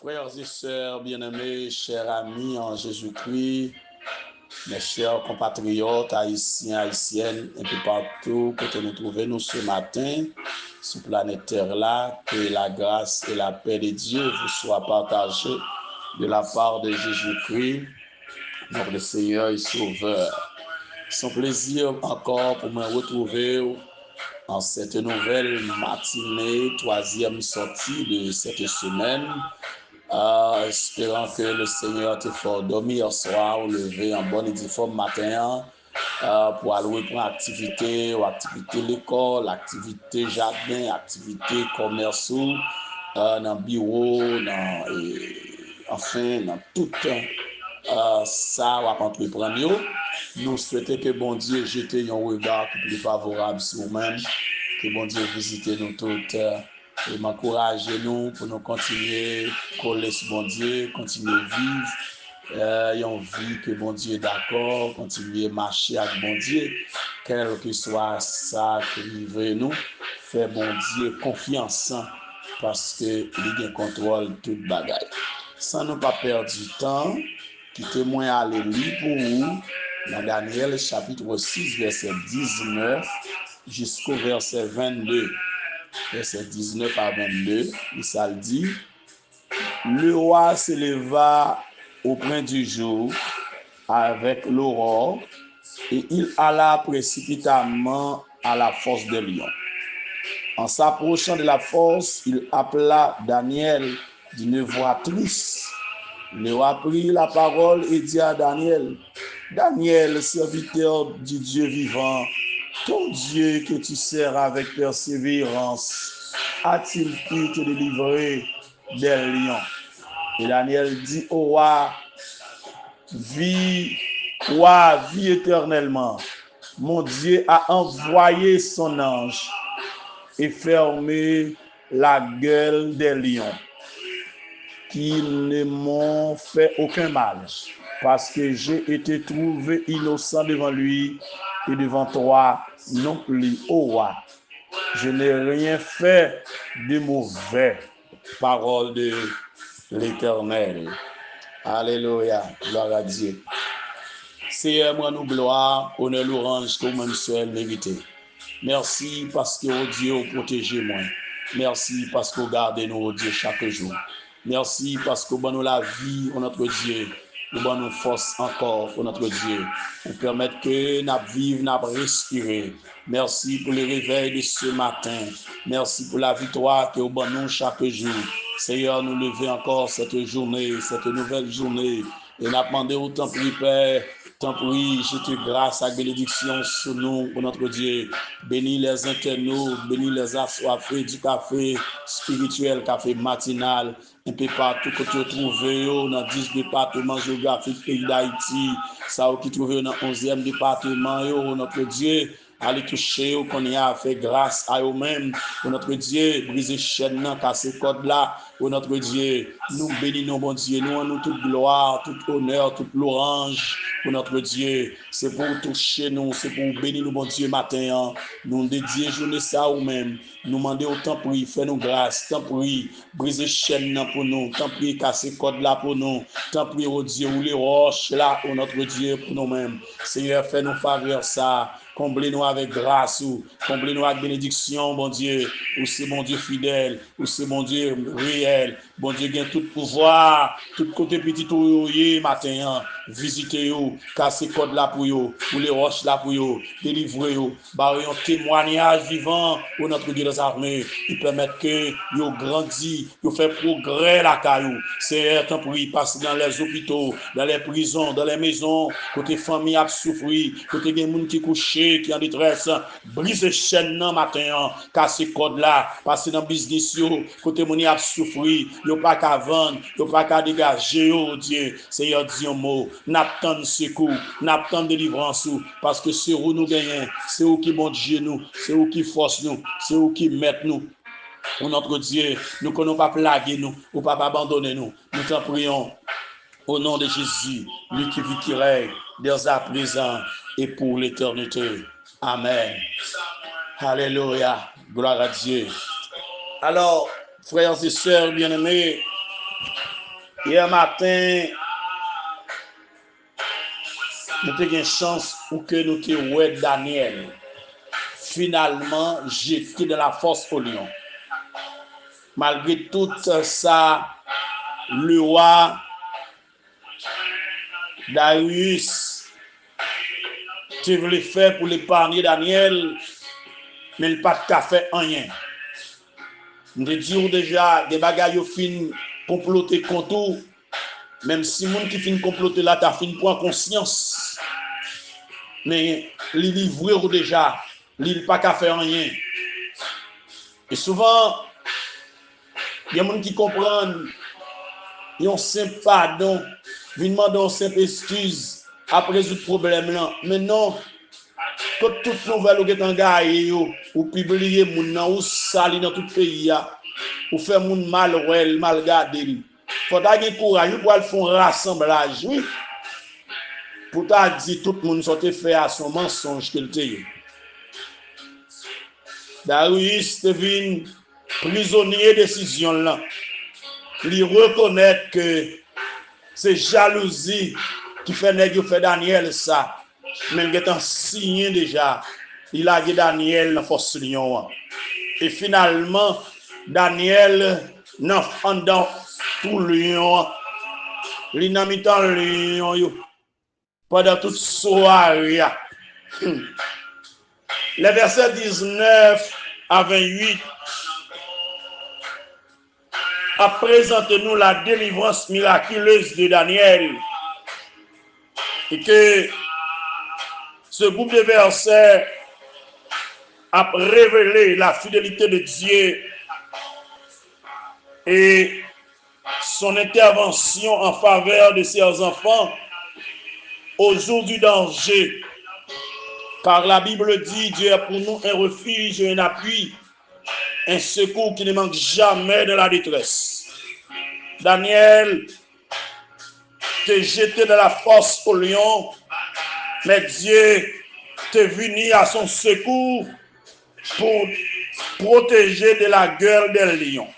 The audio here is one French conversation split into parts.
Frères et sœurs bien-aimés, chers amis en Jésus-Christ, mes chers compatriotes haïtiens, haïtiennes, un peu partout, que nous trouvons ce matin, sur planète Terre là, que la grâce et la paix de Dieu vous soient partagées de la part de Jésus-Christ, notre Seigneur et Sauveur. C'est un plaisir encore pour me retrouver en cette nouvelle matinée, troisième sortie de cette semaine. Espérant que le Seigneur te fait dormir ce soir ou lever en bonne et due forme matin pour aller pour activité ou activité l'école, activité jardin, activité commerciale, dans le bureau, enfin dans tout ça ou à entreprendre. Nous souhaitons que bon Dieu jette un regard plus favorable sur nous-mêmes, que bon Dieu visite nous toutes. Et m'encourager nous pour nous continuer à coller sur bon Dieu, continuer à vivre, une vie que bon Dieu est d'accord, continuer à marcher avec bon Dieu, quel que soit ça qui arrive nous, faire bon Dieu confiance parce que il contrôle toute bagaille. Sans ne pas perdre du temps, quittez-moi aller lire pour vous dans Daniel chapitre 6 verset 19 jusqu'au verset 22. Verset 19 à 22, ça le dit. Le roi s'éleva au point du jour avec l'aurore et il alla précipitamment à la fosse des lions. En s'approchant de la fosse, il appela Daniel d'une voix triste. Le roi prit la parole et dit à Daniel, Daniel, serviteur du Dieu vivant, ton Dieu que tu sers avec persévérance, a-t-il pu te délivrer des lions? Et Daniel dit au roi, vis éternellement. Mon Dieu a envoyé son ange et fermé la gueule des lions, qui ne m'ont fait aucun mal, parce que j'ai été trouvé innocent devant lui et devant toi non plus, ô roi. Je n'ai rien fait de mauvais. Parole de l'Éternel. Alléluia. Gloire à Dieu. Seigneur, moi nous gloire, honneur, louange, que même seul mérité. Merci parce que, oh Dieu, vous protégez moi. Merci parce que vous gardez nous, oh Dieu, chaque jour. Merci parce que vous nous la vie, oh notre Dieu. Vous nous force encore, oh notre Dieu. Vous permettre que nous vivions, nous respirons. Merci pour le réveil de ce matin. Merci pour la victoire que vous nous chaque jour. Seigneur, nous lever encore cette journée, cette nouvelle journée. Et nous demandons autant pour Père. Tant pis, je te grâce à bénédiction sur nous, pour notre Dieu. Bénis les internautes, bénis les assoiffés du café spirituel, café matinal, un peu partout que tu trouves dans 10 départements géographiques pays d'Haïti, ça qui trouve dans 11e département, notre Dieu. Allez toucher qu'on y a fait grâce à eux-mêmes, pour notre Dieu, briser chaîne, casser code là, pour notre Dieu, nous bénissons, bon Dieu, nous en nous toute gloire, tout honneur, toute louange, pour notre Dieu, c'est pour toucher nous, c'est pour bénir nous, bon Dieu, matin, nous dédier journée ça ou même, nous demander autant pour fais nous grâce, tant pour briser chaîne pour nous, tant pour casser code là pour nous, tant pour oh Dieu, ou les roches là, pour notre Dieu, pour nous-mêmes, Seigneur, fais nous faveur ça, comblez-nous avec grâce, comblez-nous avec bénédiction, bon Dieu, ou c'est mon Dieu fidèle, ou c'est mon Dieu réel, bon Dieu, gagne tout pouvoir, tout côté petit ou matin, visitez-vous, cassez code là pour vous, ou les roches là pour vous, délivrez-vous, barrez un témoignage vivant pour notre Dieu des armées, qui permettent que vous grandissez, vous faites progrès la caillou, c'est temps pour y passer dans les hôpitaux, dans les prisons, dans les maisons, côté famille a souffert, côté des gens qui couchent, qui en détresse, brisez chaîne non matin, casser code là, passer dans business côté moun a souffrir, yo pas qu'à vendre, yo pas qu'à dégager, oh Dieu, Seigneur dit un mot, n'attend secours, n'attend délivrance, parce que c'est où nous gagnons, c'est où qui monte nous, c'est où qui force nous, c'est où qui met nous. Oh notre Dieu, nous ne connaissons pas plaguer nous, ou pas abandonner nous. Nous t'en prions au nom de Jésus, lui qui vit, qui règne, dès à présent et pour l'éternité. Amen. Alléluia. Gloire à Dieu. Alors, frères et sœurs bien-aimés, Hier matin, nous avons une chance pour que nous te Daniel finalement jeté de la force au lion. Malgré tout ça, le roi Darius, tu voulais faire pour l'épargner Daniel, mais il n'a pas fait rien. Nous disons déjà, des bagailles fin comploter contre, même si les gens qui fin comploter là, tu as fin pour conscience. Mais les livrer déjà, il n'a pas faire rien. Et souvent, il y a des gens qui comprennent, ils ont simple pardon, ils demandent une simple excuse après résoudre le problème là. Mais non, quand toute nouvelle ou est engagée, ou publier moun ou sali dans tout le pays, ou faire moun mal ouel, mal gardé. Il faut avoir courage pour faire un rassemblage, oui. Pour ta dire tout le monde sortait fait à son mensonge qu'il était. Darius devine prisonnier de décision là. Il reconnaît que c'est jalousie qui fait Daniel ça. Mais il est en signe déjà. Il a dit Daniel dans force lion. Et finalement, Daniel dans tout lion. Il n'a mis dans lion pendant toute soirée. Les versets 19 à 28 présente-nous la délivrance miraculeuse de Daniel. Et que ce groupe de versets a révélé la fidélité de Dieu et son intervention en faveur de ses enfants au jour du danger. Car la Bible dit, Dieu est pour nous un refuge et un appui, un secours qui ne manque jamais de la détresse. Daniel t'est jeté de la force au lion, mais Dieu t'est venu à son secours pour protéger de la gueule des lions.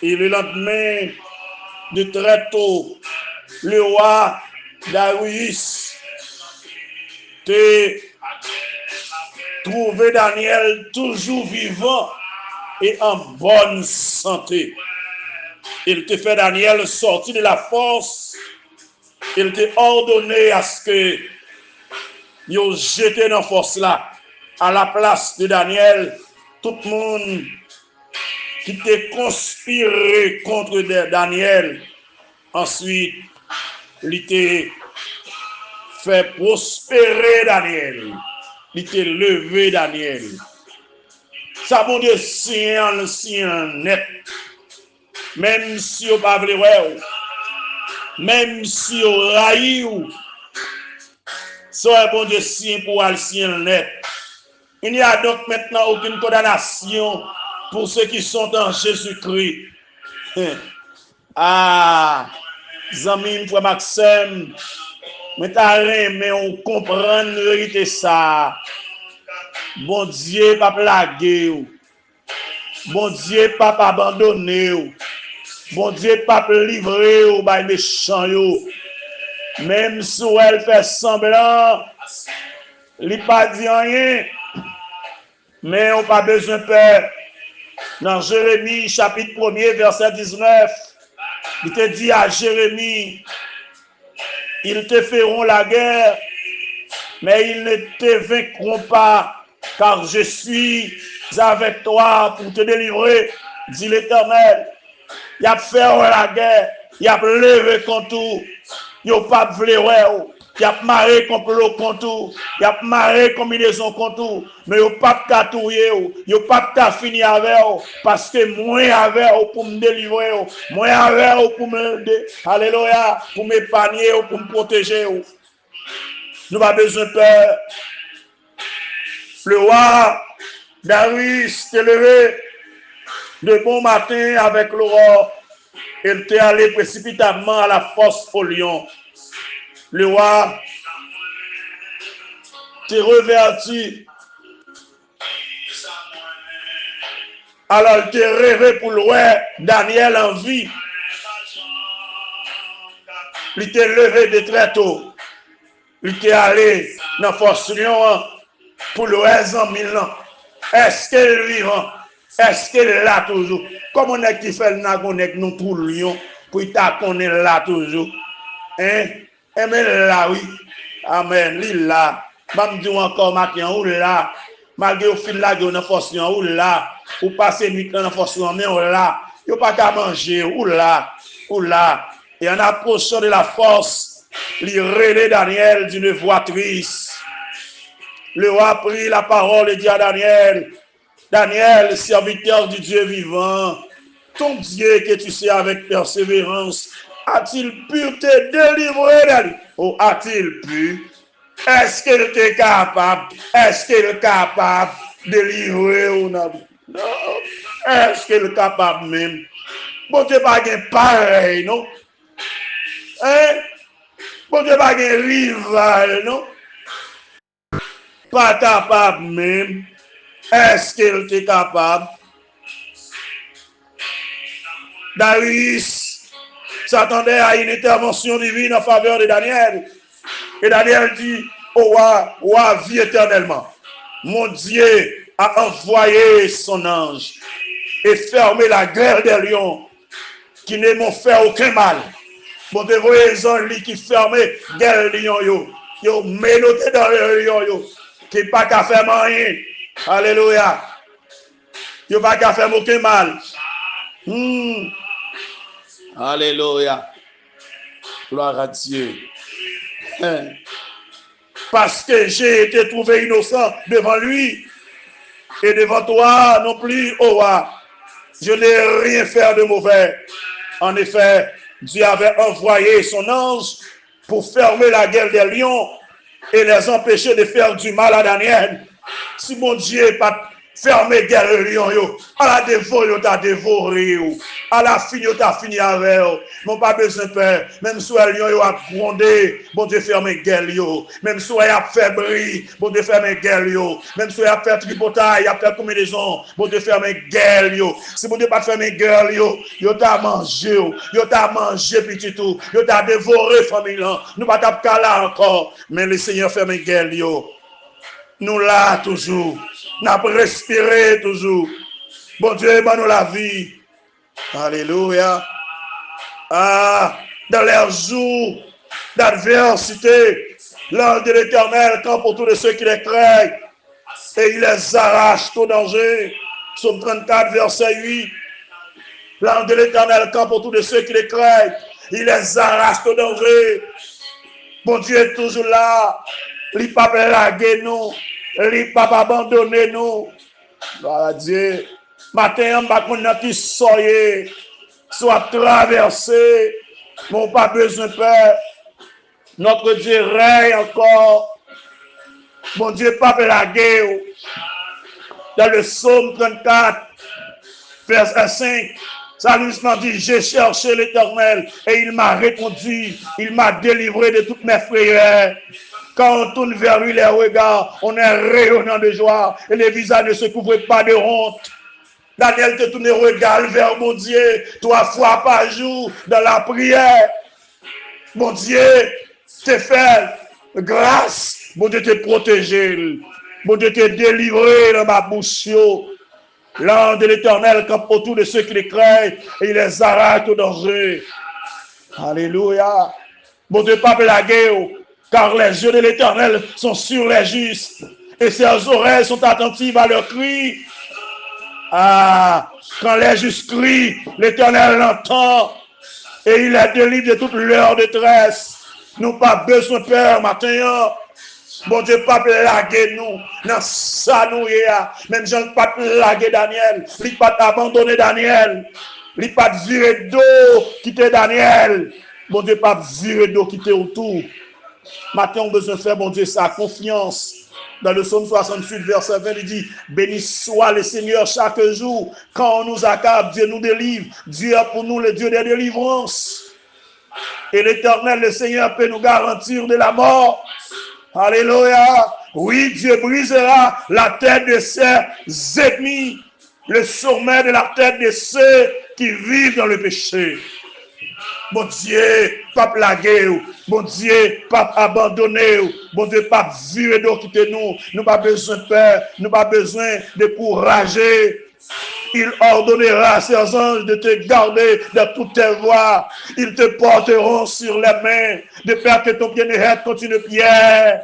Et le lendemain de très tôt, le roi Darius t'a trouvé Daniel toujours vivant et en bonne santé. Il te fait Daniel sortir de la force. Il t'a ordonné à ce que il jeté dans la force là. À la place de Daniel, tout le monde qui t'a conspiré contre Daniel, ensuite, il t'a fait prospérer Daniel. Il t'a levé Daniel. Ça, mon Dieu, c'est un net. Même si on ne pas même si on raille, ça bon Dieu signe pour le ciel net. Il n'y a donc maintenant aucune condamnation pour ceux qui sont en Jésus-Christ. Ah, Zami, frère Maxime, mais on comprend la vérité ça. Bon Dieu, pas plaguer. Bon Dieu, pas abandonner. Bon Dieu, pas livrer aux méchants. Même si elle fait semblant, il n'a pas dit rien. Mais on n'a pas besoin de peur. Dans Jérémie, chapitre 1er, verset 19, il te dit à Jérémie, ils te feront la guerre, mais ils ne te vaincront pas, car je suis avec toi pour te délivrer, dit l'Éternel. Il a fait la guerre, il a levé contre tout, il n'a pas voulu, il a marré complot contre tout, il a marré combinaison contre tout, mais il n'a pas catouillé, il n'a pas fini avec, parce que moi avec pour me délivrer, moi avec pour me, alléluia, pour m'épargner, pour me protéger. Nous n'avons pas besoin de peur. Le roi Darius s'est levé de bon matin avec l'aurore. Il était allé précipitamment à la fosse au lion. Le roi s'est reverti. Alors il était rêvé pour le roi Daniel en vie. il était levé de très tôt. Il était allé dans la force lion pour le en 1000 ans. Est-ce qu'elle est vivant? Est-ce qu'elle est là toujours? Comment on est qui fait le nagonec nous tout lion pour qu'on est là toujours? Hein? Eh bien là, oui. Amen. Il là. Je dis encore maintenant, ou là. Malgré au fil là, on a force lion, ou là. Ou passer nuit dans la force lion, mais ou là. Il n'y a pas qu'à manger, ou là. Ou là. Et en approchant de la force, il relève Daniel d'une voix triste. Le roi a pris la parole et dit à Daniel, Daniel, serviteur du Dieu vivant, ton Dieu que tu sais avec persévérance, a-t-il pu te délivrer? Ou a-t-il pu? Est-ce qu'il est capable? Est-ce qu'il est capable de délivrer ou non? Est-ce qu'il est capable même? Bon Dieu pas pareil, non? Hein? Bon Dieu pas rival, non? Pas capable même. Est-ce qu'il est capable? Darius s'attendait à une intervention divine en faveur de Daniel. Et Daniel dit, oh roi, vis éternellement. Mon Dieu a envoyé son ange et fermé la guerre des lions qui ne m'ont fait aucun mal. Bon, de voyez lit qui fermé guerre des lions, yo menotté dans les lions, yo, qui pas qu'à faire rien. Alléluia. Yo pas qu'à faire aucun mal. Alléluia. Gloire à Dieu. Parce que j'ai été trouvé innocent devant lui et devant toi non plus, oh roi. Je n'ai rien fait de mauvais. En effet, Dieu avait envoyé son ange pour fermer la guerre des lions et les empêcher de faire du mal à Daniel. Si mon Dieu pas fermé guerre des lions, à la dévoré, t'as dévoré. À la fin, t'as fini avec. Mon pas besoin de peur. Même si les lions a grondé, bon Dieu ferme guerre. Même si il a fait bruit, bon Dieu ferme guerre. Même si il a fait tripotaille, il a fait combinaison, bon Dieu ferme guerre. Si bon Dieu pas ferme guerre, il t'a mangé, il t'a mangé petit tout, il t'a dévoré famille. Nous pas taper là encore, mais le Seigneur ferme guerre. Nous là toujours, nous avons respiré toujours. Bon Dieu, nous la vie. Alléluia. Ah, dans leurs jours d'adversité, l'ange de l'Éternel campe autour de ceux qui les craignent et il les arrache au danger. Psaume 34, verset 8. L'ange de l'Éternel campe autour de ceux qui les craignent, il les arrache au danger. Bon Dieu est toujours là. Il ne pas laguer nous. Il ne pas abandonner nous. Gloire à Dieu. Matin, on va qui soyez, soit traversé. Mon pas besoin de peur. Notre Dieu règne encore. Mon Dieu, pas laguer. Dans le psaume 34, verset 5. Salmisement dit, j'ai cherché l'Éternel et il m'a répondu, il m'a délivré de toutes mes frayeurs. Quand on tourne vers lui les regards, on est rayonnant de joie et les visages ne se couvrent pas de honte. Daniel te tourne le regard vers mon Dieu 3 fois par jour dans la prière. Mon Dieu te fait grâce, mon Dieu te protéger, mon Dieu te délivrer dans ma bouche. L'ange de l'Éternel campe autour de ceux qui les craignent et il les arrête au danger. Alléluia. Mon Dieu, pas la guerre, car les yeux de l'Éternel sont sur les justes et ses oreilles sont attentives à leurs cris. Ah, quand les justes crient, l'Éternel l'entend et il les délivre de toute leur détresse. Nous pas besoin de peur matin. Bon Dieu, pas laguer nous, dans ça nous y a. Même Jean pas laguer Daniel, il pas abandonner Daniel, il pas virer d'eau, quitter Daniel. Bon Dieu, pas virer d'eau, quitter autour. Maintenant, on a besoin de faire, bon Dieu, sa confiance. Dans le psaume 68, verset 20, il dit, béni soit le Seigneur chaque jour. Quand on nous accable, Dieu nous délivre. Dieu est pour nous le Dieu des délivrances. Et l'Éternel, le Seigneur, peut nous garantir de la mort. Alléluia. Oui, Dieu brisera la tête de ses ennemis, le sommet de la tête de ceux qui vivent dans le péché. Bon Dieu, pas plaguer, bon Dieu, pas abandonner, bon Dieu, pas virer d'eau quitter nous. Nous pas besoin de peur, nous pas besoin de courager. Il ordonnera à ses anges de te garder dans toutes tes voies. Ils te porteront sur les mains, de peur que ton pied ne heurte contre une pierre.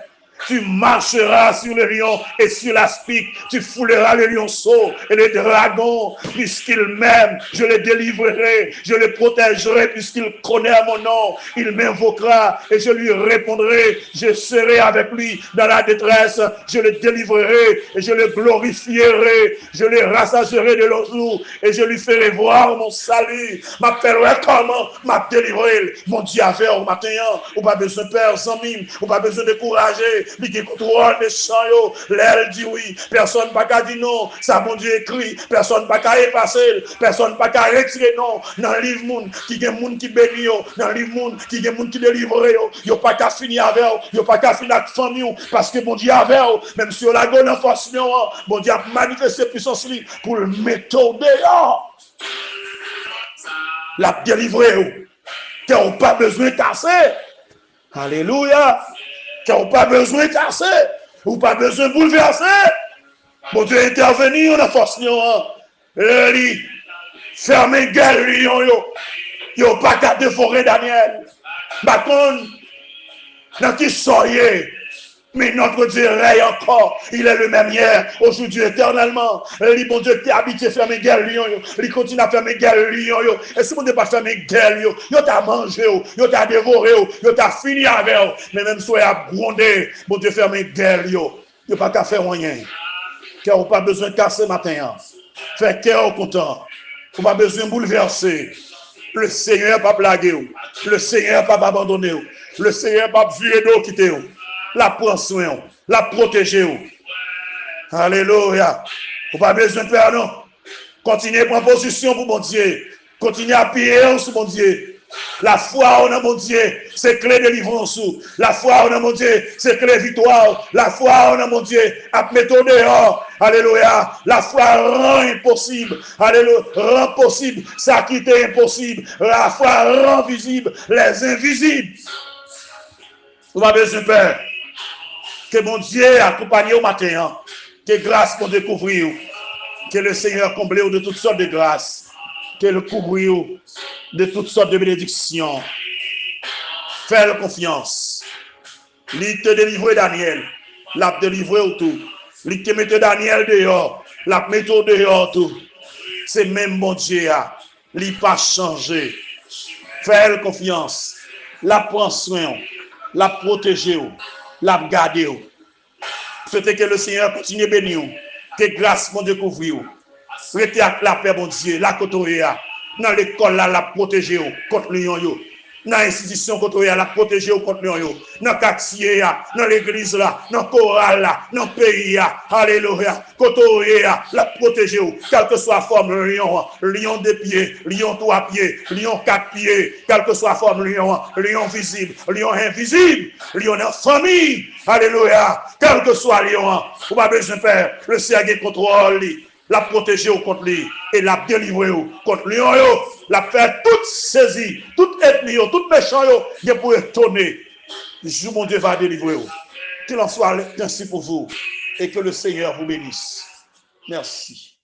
Tu marcheras sur le lion et sur l'aspic. Tu fouleras le lionceau et le dragon. Puisqu'il m'aime, je le délivrerai. Je le protégerai puisqu'il connaît mon nom. Il m'invoquera et je lui répondrai. Je serai avec lui dans la détresse. Je le délivrerai et je le glorifierai. Je le rassasierai de l'eau et je lui ferai voir mon salut. M'appellerai comment? M'a délivré. Mon Dieu a fait au matin. Ou pas besoin de peur, sans mime. Ou pas besoin de décourager. Lui qui contrôle les champs, l'air dit oui, personne pas qu'à dire non, ça mon Dieu écrit, personne pas qu'à effacer, personne pas qu'à retirer non, dans le livre monde, qui y a monde qui bénit, dans le livre monde, qui y a monde qui délivre, yo pas qu'à finir avec, yo pas qu'à finir avec famille, parce que mon Dieu avec, même si on a gonne en force, mon Dieu a manifesté puissance pour le mettre dehors, la délivrer, qui n'a pas besoin de casser, alléluia. Qui n'ont pas besoin de casser, ou pas besoin de bouleverser. Bon Dieu intervenir dans la force. Fermez gueule, yo pas qu'à dévorer Daniel. Par contre, dans qui soyez, mais notre Dieu règne encore. Il est le même hier, aujourd'hui, éternellement. Bon Dieu, t'es habitué à fermer gueule, il continue à fermer gueule, et si mon Dieu pas fermer gueule, yo t'a mangé, yo t'a dévoré, yo t'a fini avec, mais même si vous avez grondé, bon Dieu, fermer gueule, yo pas qu'à faire rien. Car vous pas besoin de casser matin. Fait cœur content. Vous pas besoin de bouleverser. Le Seigneur pas blaguer, le Seigneur pas abandonner, le Seigneur pas virer d'eau quitter. La prendre soin, la protéger. Alléluia. Vous pas besoin de faire non. Continuez à prendre position pour mon Dieu. Continuez à appuyer sur mon Dieu. La foi en mon Dieu, c'est clé de délivrance. La foi en mon Dieu, c'est clé de victoire. La foi en mon Dieu, à mettre dehors. Alléluia. La foi rend impossible. Alléluia. Rend possible ça qui était impossible. La foi rend visible les invisibles. Vous avez besoin de peur. Que mon Dieu accompagne au matin. Que grâce pour découvrir. Que le Seigneur comble de toutes sortes de grâces. Que le couvrir de toutes sortes de bénédictions. Fais confiance. Il te délivrer Daniel. L'a délivré autour. Il te mette Daniel dehors. L'a mette dehors tout. C'est même mon Dieu. Il n'a pas changé. Fais confiance. La prend soin. La protéger. La garder. Souhaitez que le Seigneur continue à bénir. Que grâce mon Dieu couvrir. Restez avec la paix, mon Dieu, la côtoya. Dans l'école, là, la protéger contre le lion. Dans l'institution, la protéger contre le lion. Dans le quartier, dans l'église, là, dans le choral, là, dans le pays, alléluia. Côtoya, la protéger, quelle que soit la forme, le lion de pieds, lion 3 pieds, lion 4 pieds, quelle que soit la forme, lion visible, lion invisible, lion en famille, alléluia. Quel que soit le lion, vous n'avez pas besoin de faire, le Seigneur contrôle. La protéger contre lui et la délivrer contre lui. La faire toute saisie, toute ethnie, toute méchant, il pour étonner. Je mon Dieu va délivrer. Qu'il en soit ainsi pour vous et que le Seigneur vous bénisse. Merci.